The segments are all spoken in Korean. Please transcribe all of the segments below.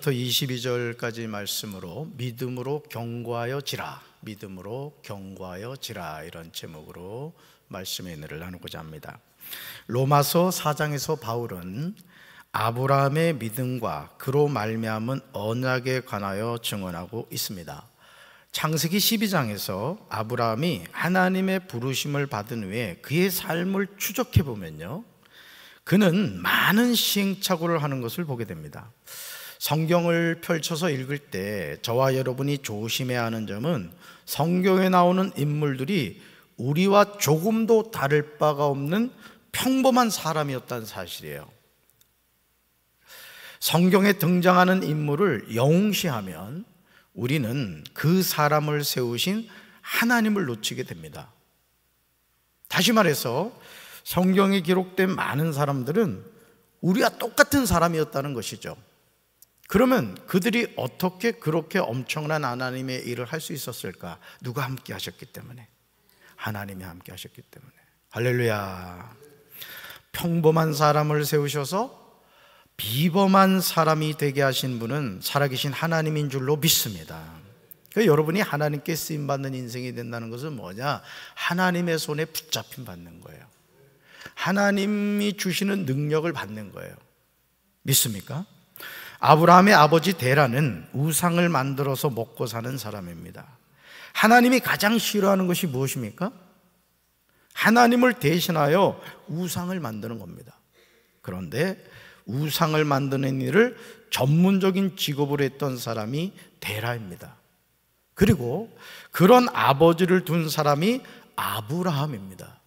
1절부터 22절까지 말씀으로 믿음으로 경고하여지라, 믿음으로 경고하여지라, 이런 제목으로 말씀의 은혜를 나누고자 합니다. 로마서 4장에서 바울은 아브라함의 믿음과 그로 말미암은 언약에 관하여 증언하고 있습니다. 창세기 12장에서 아브라함이 하나님의 부르심을 받은 후에 그의 삶을 추적해 보면요, 그는 많은 시행착오를 하는 것을 보게 됩니다. 성경을 펼쳐서 읽을 때 저와 여러분이 조심해야 하는 점은 성경에 나오는 인물들이 우리와 조금도 다를 바가 없는 평범한 사람이었다는 사실이에요. 성경에 등장하는 인물을 영웅시하면 우리는 그 사람을 세우신 하나님을 놓치게 됩니다. 다시 말해서 성경에 기록된 많은 사람들은 우리와 똑같은 사람이었다는 것이죠. 그러면 그들이 어떻게 그렇게 엄청난 하나님의 일을 할 수 있었을까? 누가 함께 하셨기 때문에, 하나님이 함께 하셨기 때문에. 할렐루야. 평범한 사람을 세우셔서 비범한 사람이 되게 하신 분은 살아계신 하나님인 줄로 믿습니다. 그러니까 여러분이 하나님께 쓰임받는 인생이 된다는 것은 뭐냐? 하나님의 손에 붙잡힘 받는 거예요. 하나님이 주시는 능력을 받는 거예요. 믿습니까? 아브라함의 아버지 데라는 우상을 만들어서 먹고 사는 사람입니다. 하나님이 가장 싫어하는 것이 무엇입니까? 하나님을 대신하여 우상을 만드는 겁니다. 그런데 우상을 만드는 일을 전문적인 직업으로 했던 사람이 데라입니다. 그리고 그런 아버지를 둔 사람이 아브라함입니다.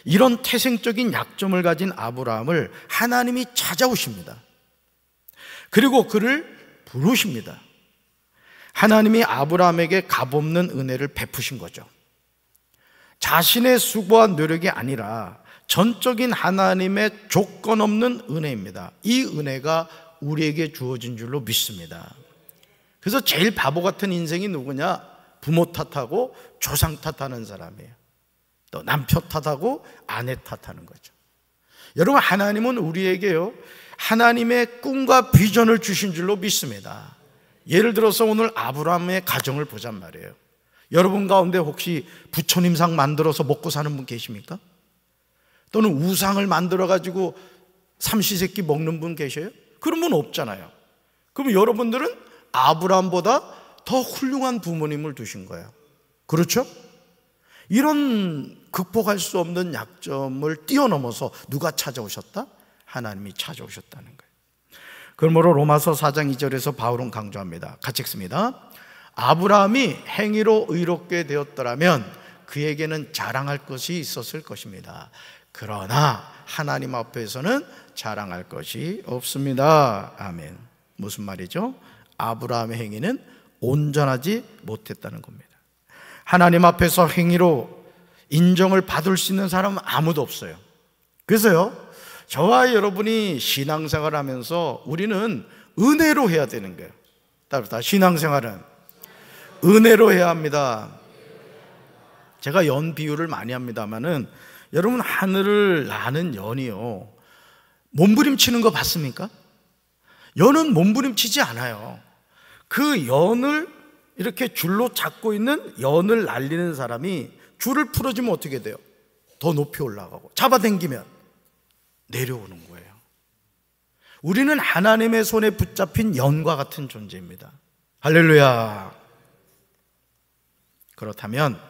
이런 태생적인 약점을 가진 아브라함을 하나님이 찾아오십니다. 그리고 그를 부르십니다. 하나님이 아브라함에게 값없는 은혜를 베푸신 거죠. 자신의 수고와 노력이 아니라 전적인 하나님의 조건 없는 은혜입니다. 이 은혜가 우리에게 주어진 줄로 믿습니다. 그래서 제일 바보 같은 인생이 누구냐? 부모 탓하고 조상 탓하는 사람이에요. 또 남편 탓하고 아내 탓하는 거죠. 여러분, 하나님은 우리에게요, 하나님의 꿈과 비전을 주신 줄로 믿습니다. 예를 들어서 오늘 아브라함의 가정을 보잔 말이에요. 여러분 가운데 혹시 부처님상 만들어서 먹고 사는 분 계십니까? 또는 우상을 만들어가지고 삼시세끼 먹는 분 계셔요? 그런 분 없잖아요. 그럼 여러분들은 아브라함보다 더 훌륭한 부모님을 두신 거예요. 그렇죠? 이런 극복할 수 없는 약점을 뛰어넘어서 누가 찾아오셨다? 하나님이 찾아오셨다는 거예요. 그러므로 로마서 4장 2절에서 바울은 강조합니다. 같이 읽습니다. 아브라함이 행위로 의롭게 되었더라면 그에게는 자랑할 것이 있었을 것입니다. 그러나 하나님 앞에서는 자랑할 것이 없습니다. 아멘. 무슨 말이죠? 아브라함의 행위는 온전하지 못했다는 겁니다. 하나님 앞에서 행위로 인정을 받을 수 있는 사람은 아무도 없어요. 그래서요, 저와 여러분이 신앙생활을 하면서 우리는 은혜로 해야 되는 거예요. 따라서 신앙생활은 은혜로 해야 합니다. 제가 연 비유를 많이 합니다만은, 여러분, 하늘을 나는 연이요, 몸부림치는 거 봤습니까? 연은 몸부림치지 않아요. 그 연을 이렇게 줄로 잡고 있는 연을 날리는 사람이 줄을 풀어주면 어떻게 돼요? 더 높이 올라가고, 잡아당기면 내려오는 거예요. 우리는 하나님의 손에 붙잡힌 연과 같은 존재입니다. 할렐루야. 그렇다면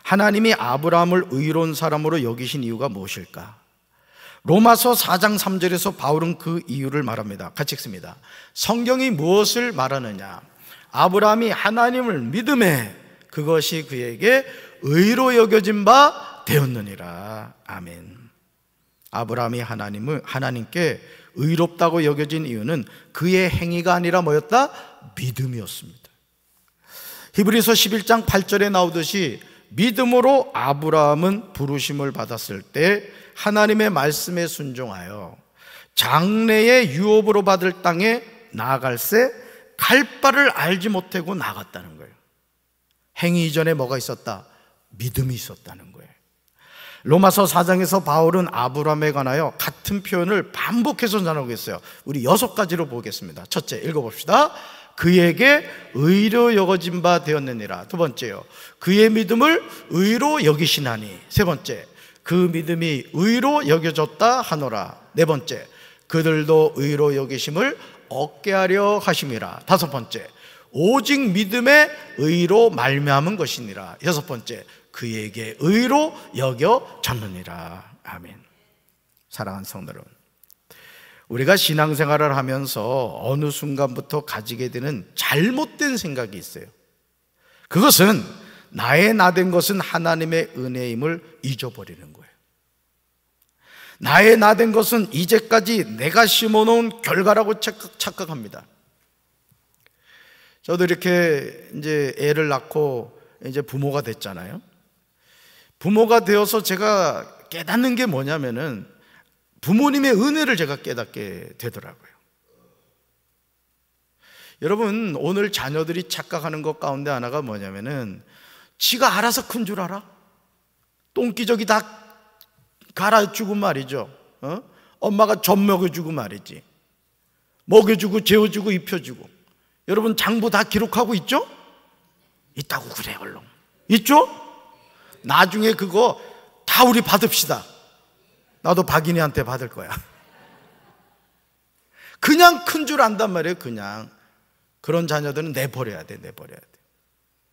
하나님이 아브라함을 의로운 사람으로 여기신 이유가 무엇일까? 로마서 4장 3절에서 바울은 그 이유를 말합니다. 같이 읽습니다. 성경이 무엇을 말하느냐? 아브라함이 하나님을 믿음에 그것이 그에게 의로 여겨진 바 되었느니라. 아멘. 아브라함이 하나님께 의롭다고 여겨진 이유는 그의 행위가 아니라 뭐였다? 믿음이었습니다. 히브리서 11장 8절에 나오듯이 믿음으로 아브라함은 부르심을 받았을 때 하나님의 말씀에 순종하여 장래의 유업으로 받을 땅에 나아갈새 갈 바를 알지 못하고 나갔다는 거예요. 행위 이전에 뭐가 있었다? 믿음이 있었다는 거예요. 로마서 4장에서 바울은 아브라함에 관하여 같은 표현을 반복해서 전하고 있어요. 우리 6가지로 보겠습니다. 첫째, 읽어봅시다. 그에게 의로 여겨진 바 되었느니라. 두 번째요, 그의 믿음을 의로 여기시나니. 세 번째, 그 믿음이 의로 여겨졌다 하노라. 네 번째, 그들도 의로 여기심을 얻게 하려 하심이라. 다섯 번째, 오직 믿음의 의로 말미암은 것이니라. 여섯 번째, 그에게 의로 여겨졌느니라. 아멘. 사랑하는 성도 여러분, 우리가 신앙생활을 하면서 어느 순간부터 가지게 되는 잘못된 생각이 있어요. 그것은 나의 나된 것은 하나님의 은혜임을 잊어버리는 거예요. 나의 나된 것은 이제까지 내가 심어놓은 결과라고 착각합니다. 저도 이렇게 이제 애를 낳고 이제 부모가 됐잖아요. 부모가 되어서 제가 깨닫는 게 뭐냐면은 부모님의 은혜를 제가 깨닫게 되더라고요. 여러분, 오늘 자녀들이 착각하는 것 가운데 하나가 뭐냐면은 지가 알아서 큰 줄 알아? 똥기저귀 다 갈아주고 말이죠. 엄마가 젖 먹여주고 말이지. 먹여주고 재워주고 입혀주고. 여러분, 장부 다 기록하고 있죠? 있다고 그래 얼른. 있죠? 나중에 그거 다 우리 받읍시다. 나도 박인희한테 받을 거야. 그냥 큰 줄 안단 말이에요. 그냥. 그런 자녀들은 내버려야 돼. 내버려야 돼.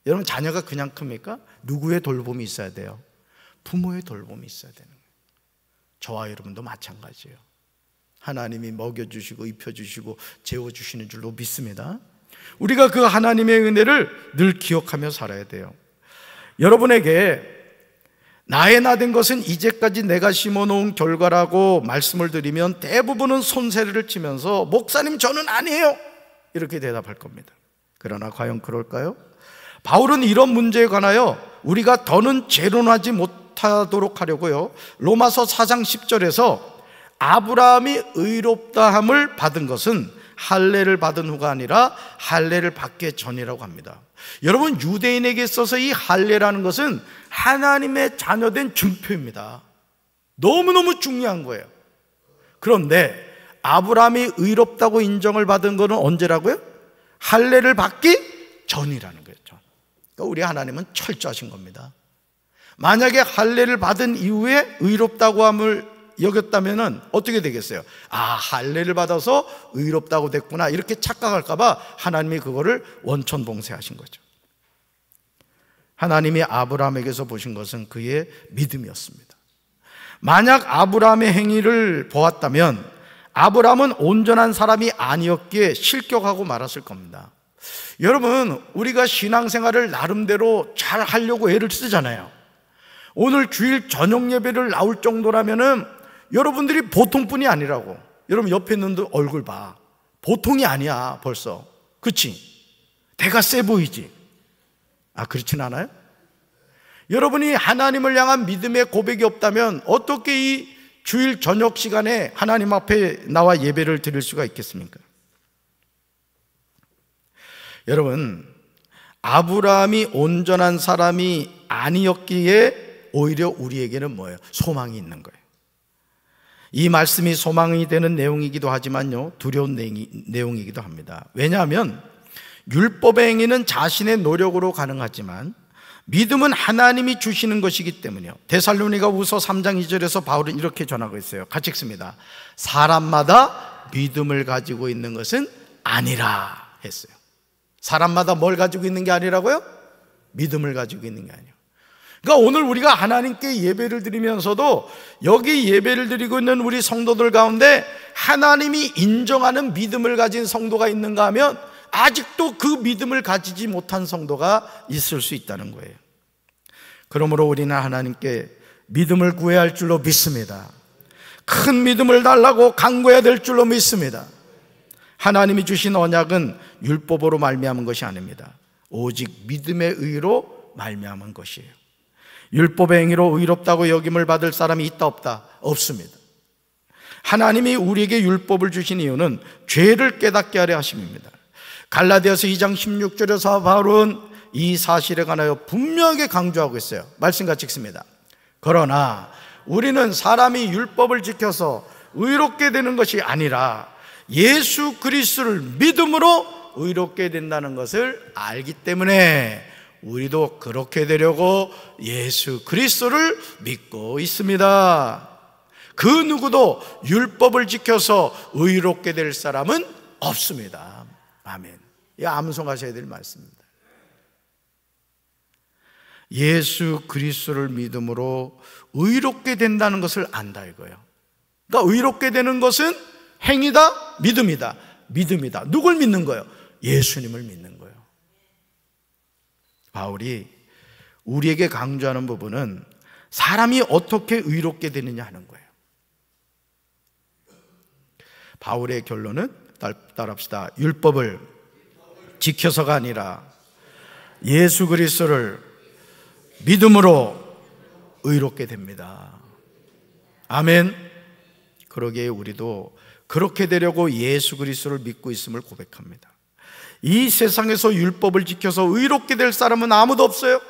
여러분, 자녀가 그냥 큽니까? 누구의 돌봄이 있어야 돼요? 부모의 돌봄이 있어야 되는 거예요. 저와 여러분도 마찬가지예요. 하나님이 먹여주시고 입혀주시고 재워주시는 줄로 믿습니다. 우리가 그 하나님의 은혜를 늘 기억하며 살아야 돼요. 여러분에게 나의 나된 것은 이제까지 내가 심어놓은 결과라고 말씀을 드리면 대부분은 손세례를 치면서 목사님 저는 아니에요 이렇게 대답할 겁니다. 그러나 과연 그럴까요? 바울은 이런 문제에 관하여 우리가 더는 재론하지 못하도록 하려고요, 로마서 4장 10절에서 아브라함이 의롭다함을 받은 것은 할례를 받은 후가 아니라 할례를 받기 전이라고 합니다. 여러분, 유대인에게 있어서 이 할례라는 것은 하나님의 자녀된 증표입니다. 너무너무 중요한 거예요. 그런데 아브라함이 의롭다고 인정을 받은 것은 언제라고요? 할례를 받기 전이라는 거예요. 그러니까 우리 하나님은 철저하신 겁니다. 만약에 할례를 받은 이후에 의롭다고 함을 여겼다면 어떻게 되겠어요? 아, 할례를 받아서 의롭다고 됐구나 이렇게 착각할까 봐 하나님이 그거를 원천봉쇄하신 거죠. 하나님이 아브라함에게서 보신 것은 그의 믿음이었습니다. 만약 아브라함의 행위를 보았다면 아브라함은 온전한 사람이 아니었기에 실격하고 말았을 겁니다. 여러분, 우리가 신앙생활을 나름대로 잘 하려고 애를 쓰잖아요. 오늘 주일 저녁 예배를 나올 정도라면은 여러분들이 보통뿐이 아니라고. 여러분 옆에 있는 분 얼굴 봐. 보통이 아니야 벌써. 그치? 대가 세 보이지? 아, 그렇진 않아요? 여러분이 하나님을 향한 믿음의 고백이 없다면 어떻게 이 주일 저녁 시간에 하나님 앞에 나와 예배를 드릴 수가 있겠습니까? 여러분, 아브라함이 온전한 사람이 아니었기에 오히려 우리에게는 뭐예요? 소망이 있는 거예요. 이 말씀이 소망이 되는 내용이기도 하지만요, 두려운 내용이기도 합니다. 왜냐하면 율법의 행위는 자신의 노력으로 가능하지만 믿음은 하나님이 주시는 것이기 때문이요. 데살로니가후서 3장 2절에서 바울은 이렇게 전하고 있어요. 같이 읽습니다. 사람마다 믿음을 가지고 있는 것은 아니라 했어요. 사람마다 뭘 가지고 있는 게 아니라고요? 믿음을 가지고 있는 게 아니에요. 그러니까 오늘 우리가 하나님께 예배를 드리면서도 여기 예배를 드리고 있는 우리 성도들 가운데 하나님이 인정하는 믿음을 가진 성도가 있는가 하면 아직도 그 믿음을 가지지 못한 성도가 있을 수 있다는 거예요. 그러므로 우리는 하나님께 믿음을 구해야 할 줄로 믿습니다. 큰 믿음을 달라고 간구해야 될 줄로 믿습니다. 하나님이 주신 언약은 율법으로 말미암은 것이 아닙니다. 오직 믿음의 의로 말미암은 것이에요. 율법의 행위로 의롭다고 여김을 받을 사람이 있다 없다? 없습니다. 하나님이 우리에게 율법을 주신 이유는 죄를 깨닫게 하려 하심입니다. 갈라디아서 2장 16절에서 바울은 이 사실에 관하여 분명하게 강조하고 있어요. 말씀 같이 읽습니다. 그러나 우리는 사람이 율법을 지켜서 의롭게 되는 것이 아니라 예수 그리스도를 믿음으로 의롭게 된다는 것을 알기 때문에 우리도 그렇게 되려고 예수 그리스도를 믿고 있습니다. 그 누구도 율법을 지켜서 의롭게 될 사람은 없습니다. 아멘. 이 암송하셔야 될 말씀입니다. 예수 그리스도를 믿음으로 의롭게 된다는 것을 안다 이거예요. 그러니까 의롭게 되는 것은 행위다, 믿음이다. 믿음이다. 누굴 믿는 거예요? 예수님을 믿는 거예요. 바울이 우리에게 강조하는 부분은 사람이 어떻게 의롭게 되느냐 하는 거예요. 바울의 결론은 따라합시다. 율법을 지켜서가 아니라 예수 그리스도를 믿음으로 의롭게 됩니다. 아멘. 그러기에 우리도 그렇게 되려고 예수 그리스도를 믿고 있음을 고백합니다. 이 세상에서 율법을 지켜서 의롭게 될 사람은 아무도 없어요.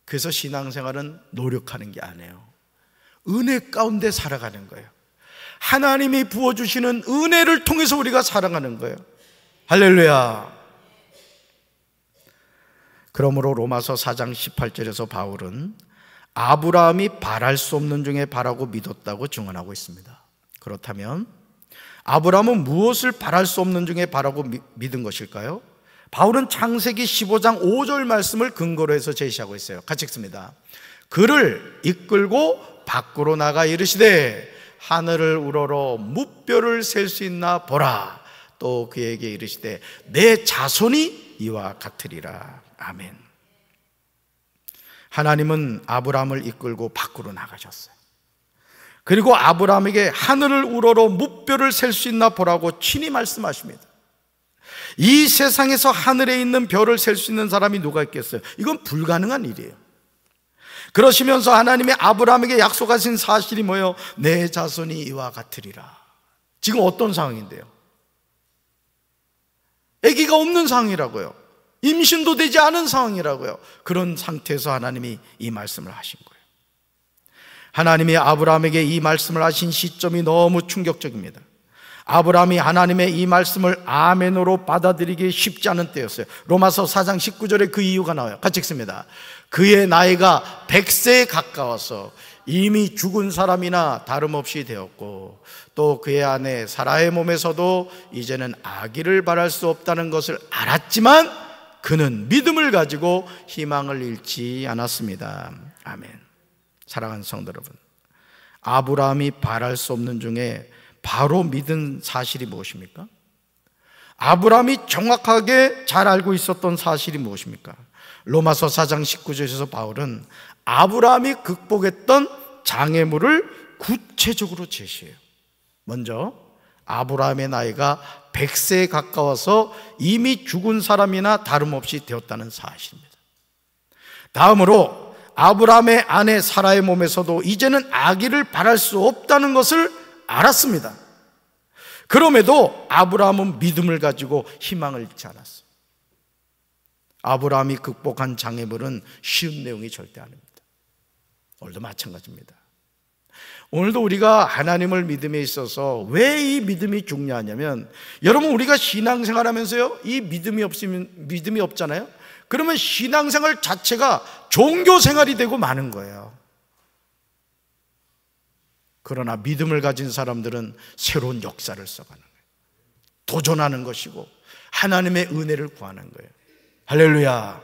그래서 신앙생활은 노력하는 게 아니에요. 은혜 가운데 살아가는 거예요. 하나님이 부어주시는 은혜를 통해서 우리가 살아가는 거예요. 할렐루야. 그러므로 로마서 4장 18절에서 바울은 아브라함이 바랄 수 없는 중에 바라고 믿었다고 증언하고 있습니다. 그렇다면 아브라함은 무엇을 바랄 수 없는 중에 바라고 믿은 것일까요? 바울은 창세기 15장 5절 말씀을 근거로 해서 제시하고 있어요. 같이 읽습니다. 그를 이끌고 밖으로 나가 이르시되 하늘을 우러러 무뼈를 셀 수 있나 보라. 또 그에게 이르시되 내 자손이 이와 같으리라. 아멘. 하나님은 아브라함을 이끌고 밖으로 나가셨어요. 그리고 아브라함에게 하늘을 우러러 무뼈를 셀 수 있나 보라고 친히 말씀하십니다. 이 세상에서 하늘에 있는 별을 셀 수 있는 사람이 누가 있겠어요? 이건 불가능한 일이에요. 그러시면서 하나님이 아브라함에게 약속하신 사실이 뭐예요? 내 자손이 이와 같으리라. 지금 어떤 상황인데요? 아기가 없는 상황이라고요. 임신도 되지 않은 상황이라고요. 그런 상태에서 하나님이 이 말씀을 하신 거예요. 하나님이 아브라함에게 이 말씀을 하신 시점이 너무 충격적입니다. 아브라함이 하나님의 이 말씀을 아멘으로 받아들이기 쉽지 않은 때였어요. 로마서 4장 19절에 그 이유가 나와요. 같이 읽습니다. 그의 나이가 100세에 가까워서 이미 죽은 사람이나 다름없이 되었고 또 그의 아내 사라의 몸에서도 이제는 아기를 바랄 수 없다는 것을 알았지만 그는 믿음을 가지고 희망을 잃지 않았습니다. 아멘. 사랑하는 성도 여러분, 아브라함이 바랄 수 없는 중에 바로 믿은 사실이 무엇입니까? 아브라함이 정확하게 잘 알고 있었던 사실이 무엇입니까? 로마서 4장 19절에서 바울은 아브라함이 극복했던 장애물을 구체적으로 제시해요. 먼저 아브라함의 나이가 100세에 가까워서 이미 죽은 사람이나 다름없이 되었다는 사실입니다. 다음으로 아브라함의 아내 사라의 몸에서도 이제는 아기를 바랄 수 없다는 것을 알았습니다. 그럼에도 아브라함은 믿음을 가지고 희망을 잃지 않았어요. 아브라함이 극복한 장애물은 쉬운 내용이 절대 아닙니다. 오늘도 마찬가지입니다. 오늘도 우리가 하나님을 믿음에 있어서 왜 이 믿음이 중요하냐면, 여러분 우리가 신앙생활 하면서요, 이 믿음이 없잖아요. 그러면 신앙생활 자체가 종교생활이 되고 마는 거예요. 그러나 믿음을 가진 사람들은 새로운 역사를 써가는 거예요. 도전하는 것이고 하나님의 은혜를 구하는 거예요. 할렐루야.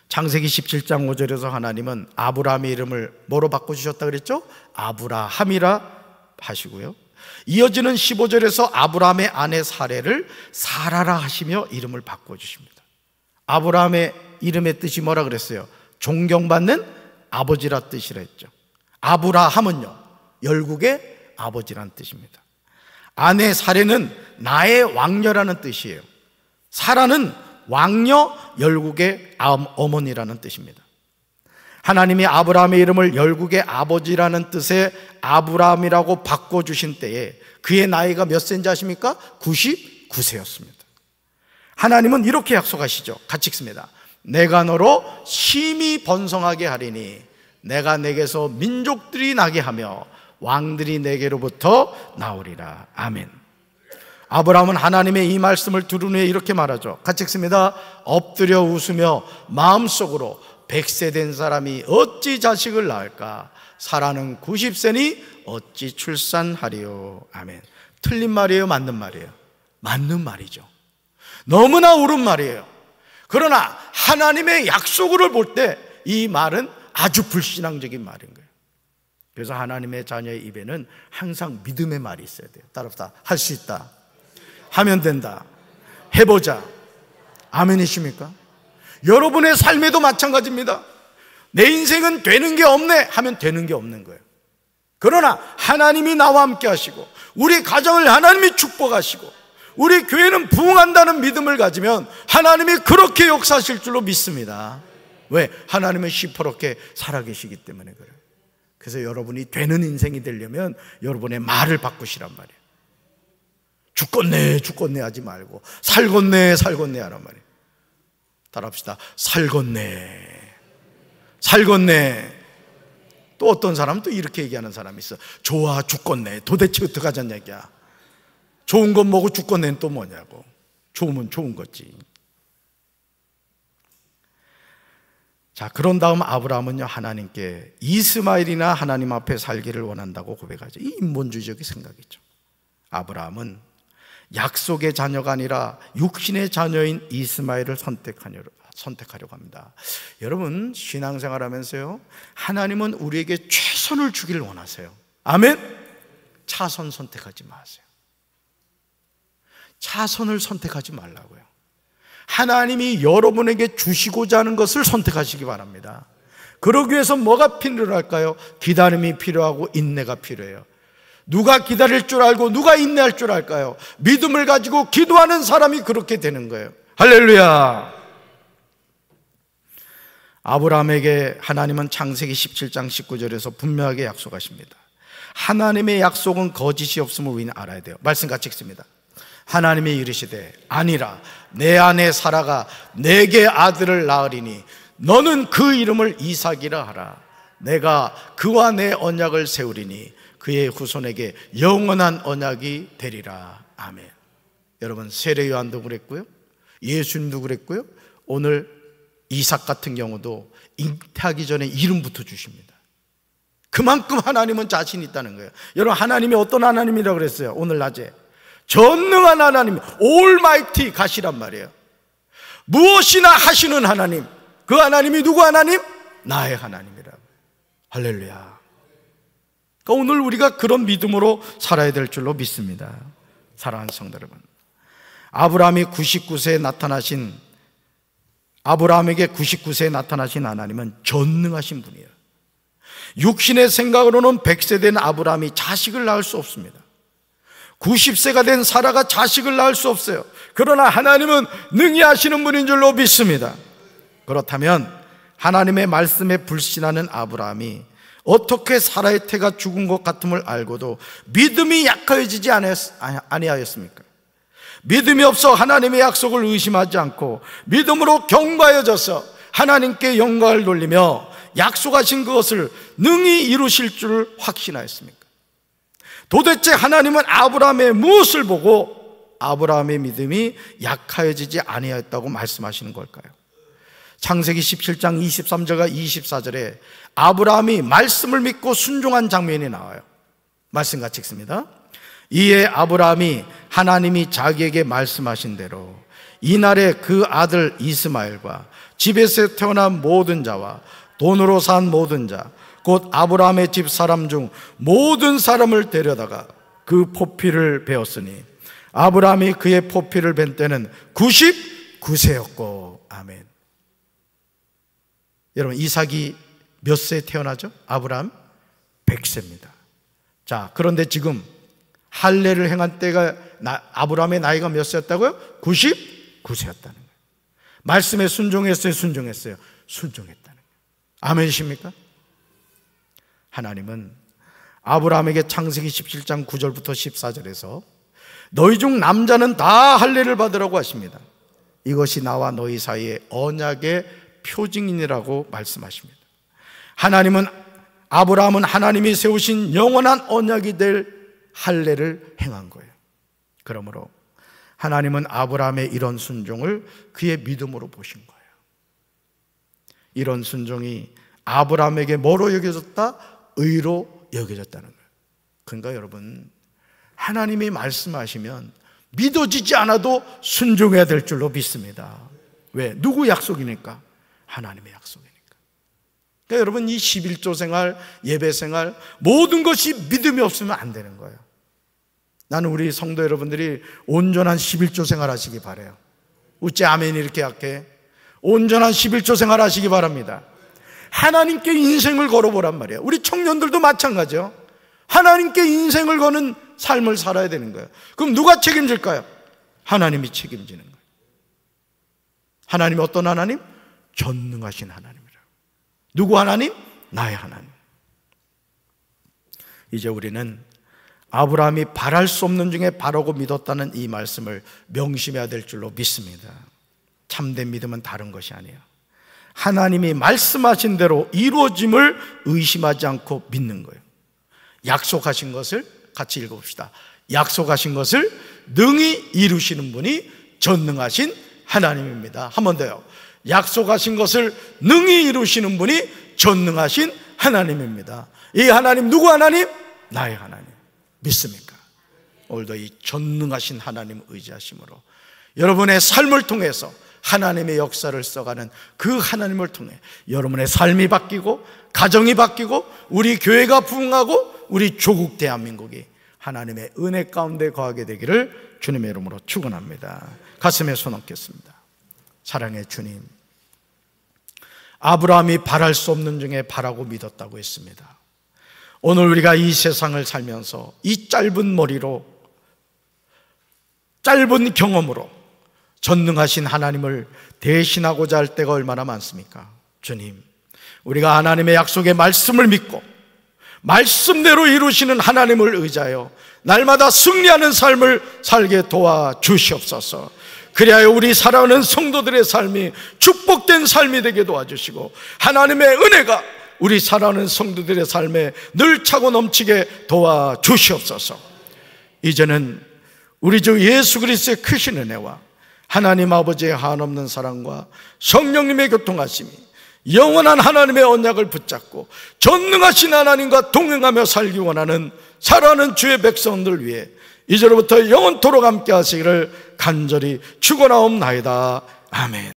창세기 17장 5절에서 하나님은 아브라함의 이름을 뭐로 바꿔주셨다 그랬죠? 아브라함이라 하시고요, 이어지는 15절에서 아브라함의 아내 사레를 사라라 하시며 이름을 바꿔주십니다. 아브라함의 이름의 뜻이 뭐라 그랬어요? 존경받는 아버지라 뜻이라 했죠. 아브라함은요, 열국의 아버지란 뜻입니다. 아내 사레는 나의 왕녀라는 뜻이에요. 사라는 왕녀, 열국의 어머니라는 뜻입니다. 하나님이 아브라함의 이름을 열국의 아버지라는 뜻의 아브라함이라고 바꿔주신 때에 그의 나이가 몇 세인지 아십니까? 99세였습니다. 하나님은 이렇게 약속하시죠. 같이 읽습니다. 내가 너로 심히 번성하게 하리니 내가 내게서 민족들이 나게 하며 왕들이 내게로부터 나오리라. 아멘. 아브라함은 하나님의 이 말씀을 들은 후에 이렇게 말하죠. 같이 읽습니다. 엎드려 웃으며 마음속으로 100세 된 사람이 어찌 자식을 낳을까? 사라는 90세니 어찌 출산하리요. 아멘. 틀린 말이에요? 맞는 말이에요? 맞는 말이죠. 너무나 옳은 말이에요. 그러나 하나님의 약속을 볼 때 이 말은 아주 불신앙적인 말인 거예요. 그래서 하나님의 자녀의 입에는 항상 믿음의 말이 있어야 돼요. 따라합시다. 할 수 있다, 하면 된다, 해보자. 아멘이십니까? 여러분의 삶에도 마찬가지입니다. 내 인생은 되는 게 없네 하면 되는 게 없는 거예요. 그러나 하나님이 나와 함께 하시고 우리 가정을 하나님이 축복하시고 우리 교회는 부흥한다는 믿음을 가지면 하나님이 그렇게 역사하실 줄로 믿습니다. 왜? 하나님은 시퍼렇게 살아계시기 때문에 그래요. 그래서 여러분이 되는 인생이 되려면 여러분의 말을 바꾸시란 말이에요. 죽겠네 죽겠네 하지 말고 살겠네 살겠네 하란 말이에요. 따라합시다. 살겠네 살겠네. 또 어떤 사람은 또 이렇게 얘기하는 사람이 있어. 좋아 죽겠네. 도대체 어떡하자는 얘기야. 좋은 건 뭐고 죽겠네는 또 뭐냐고. 좋으면 좋은 거지. 자, 그런 다음 아브라함은요 하나님께 이스마엘이나 하나님 앞에 살기를 원한다고 고백하죠. 이 인본주의적인 생각이죠. 아브라함은 약속의 자녀가 아니라 육신의 자녀인 이스마엘을 선택하려고 합니다. 여러분 신앙생활하면서요 하나님은 우리에게 최선을 주기를 원하세요. 아멘. 차선 선택하지 마세요. 차선을 선택하지 말라고요. 하나님이 여러분에게 주시고자 하는 것을 선택하시기 바랍니다. 그러기 위해서 뭐가 필요할까요? 기다림이 필요하고 인내가 필요해요. 누가 기다릴 줄 알고 누가 인내할 줄 알까요? 믿음을 가지고 기도하는 사람이 그렇게 되는 거예요. 할렐루야. 아브라함에게 하나님은 창세기 17장 19절에서 분명하게 약속하십니다. 하나님의 약속은 거짓이 없음을 우리는 알아야 돼요. 말씀 같이 읽습니다. 하나님이 이르시되 아니라 내 아내 사라가 내게 아들을 낳으리니 너는 그 이름을 이삭이라 하라. 내가 그와 내 언약을 세우리니 그의 후손에게 영원한 언약이 되리라. 아멘. 여러분 세례 요한도 그랬고요, 예수님도 그랬고요, 오늘 이삭 같은 경우도 잉태하기 전에 이름부터 주십니다. 그만큼 하나님은 자신이 있다는 거예요. 여러분 하나님이 어떤 하나님이라고 그랬어요? 오늘 낮에 전능한 하나님, 올마이티 가시란 말이에요. 무엇이나 하시는 하나님. 그 하나님이 누구 하나님? 나의 하나님이라고. 할렐루야. 그러니까 오늘 우리가 그런 믿음으로 살아야 될 줄로 믿습니다. 사랑하는 성도 여러분, 아브라함에게 99세에 나타나신 하나님은 전능하신 분이에요. 육신의 생각으로는 100세 된 아브라함이 자식을 낳을 수 없습니다. 90세가 된 사라가 자식을 낳을 수 없어요. 그러나 하나님은 능히 하시는 분인 줄로 믿습니다. 그렇다면 하나님의 말씀에 불신하는 아브라함이 어떻게 사라의 태가 죽은 것 같음을 알고도 믿음이 약해지지 아니하였습니까? 믿음이 없어 하나님의 약속을 의심하지 않고 믿음으로 견고하여져서 하나님께 영광을 돌리며 약속하신 그것을 능히 이루실 줄 확신하였습니까? 도대체 하나님은 아브라함의 무엇을 보고 아브라함의 믿음이 약해지지 아니하였다고 말씀하시는 걸까요? 창세기 17장 23절과 24절에 아브라함이 말씀을 믿고 순종한 장면이 나와요. 말씀 같이 읽습니다. 이에 아브라함이 하나님이 자기에게 말씀하신 대로 이날에 그 아들 이스마엘과 집에서 태어난 모든 자와 돈으로 산 모든 자 곧 아브라함의 집 사람 중 모든 사람을 데려다가 그 포피를 베었으니 아브라함이 그의 포피를 벤 때는 99세였고 아멘. 여러분 이삭이 몇 세에 태어나죠? 아브라함 100세입니다. 자, 그런데 지금 할례를 행한 때가 아브라함의 나이가 몇 세였다고요? 99세였다는 거예요. 말씀에 순종했어요? 순종했어요? 순종했다는 거예요. 아멘이십니까? 하나님은 아브라함에게 창세기 17장 9절부터 14절에서 너희 중 남자는 다 할례를 받으라고 하십니다. 이것이 나와 너희 사이의 언약의 표징이라고 말씀하십니다. 아브라함은 하나님이 세우신 영원한 언약이 될 할례를 행한 거예요. 그러므로 하나님은 아브라함의 이런 순종을 그의 믿음으로 보신 거예요. 이런 순종이 아브라함에게 뭐로 여겨졌다? 의로 여겨졌다는 거예요. 그러니까 여러분, 하나님이 말씀하시면 믿어지지 않아도 순종해야 될 줄로 믿습니다. 왜? 누구 약속이니까? 하나님의 약속이니까. 그러니까 여러분, 이 11조 생활, 예배 생활, 모든 것이 믿음이 없으면 안 되는 거예요. 나는 우리 성도 여러분들이 온전한 11조 생활 하시기 바라요. 어째 아멘 이렇게 할게? 온전한 11조 생활 하시기 바랍니다. 하나님께 인생을 걸어보란 말이에요. 우리 청년들도 마찬가지요. 하나님께 인생을 거는 삶을 살아야 되는 거예요. 그럼 누가 책임질까요? 하나님이 책임지는 거예요. 하나님이 어떤 하나님? 전능하신 하나님이라. 누구 하나님? 나의 하나님. 이제 우리는 아브라함이 바랄 수 없는 중에 바라고 믿었다는 이 말씀을 명심해야 될 줄로 믿습니다. 참된 믿음은 다른 것이 아니에요. 하나님이 말씀하신 대로 이루어짐을 의심하지 않고 믿는 거예요. 약속하신 것을 같이 읽어봅시다. 약속하신 것을 능히 이루시는 분이 전능하신 하나님입니다. 한 번 더요. 약속하신 것을 능히 이루시는 분이 전능하신 하나님입니다. 이 하나님 누구 하나님? 나의 하나님. 믿습니까? 오늘도 이 전능하신 하나님 의지하심으로 여러분의 삶을 통해서 하나님의 역사를 써가는 그 하나님을 통해 여러분의 삶이 바뀌고 가정이 바뀌고 우리 교회가 부흥하고 우리 조국 대한민국이 하나님의 은혜 가운데 거하게 되기를 주님의 이름으로 축원합니다. 가슴에 손 얹겠습니다. 사랑의 주님, 아브라함이 바랄 수 없는 중에 바라고 믿었다고 했습니다. 오늘 우리가 이 세상을 살면서 이 짧은 머리로, 짧은 경험으로 전능하신 하나님을 대신하고자 할 때가 얼마나 많습니까? 주님, 우리가 하나님의 약속의 말씀을 믿고 말씀대로 이루시는 하나님을 의지하여 날마다 승리하는 삶을 살게 도와주시옵소서. 그리하여 우리 살아오는 성도들의 삶이 축복된 삶이 되게 도와주시고 하나님의 은혜가 우리 살아오는 성도들의 삶에 늘 차고 넘치게 도와주시옵소서. 이제는 우리 주 예수 그리스도의 크신 은혜와 하나님 아버지의 한없는 사랑과 성령님의 교통하심이 영원한 하나님의 언약을 붙잡고 전능하신 하나님과 동행하며 살기 원하는 살아가는 주의 백성들 위해 이제로부터 영원토록 함께 하시기를 간절히 축원하옵나이다. 아멘.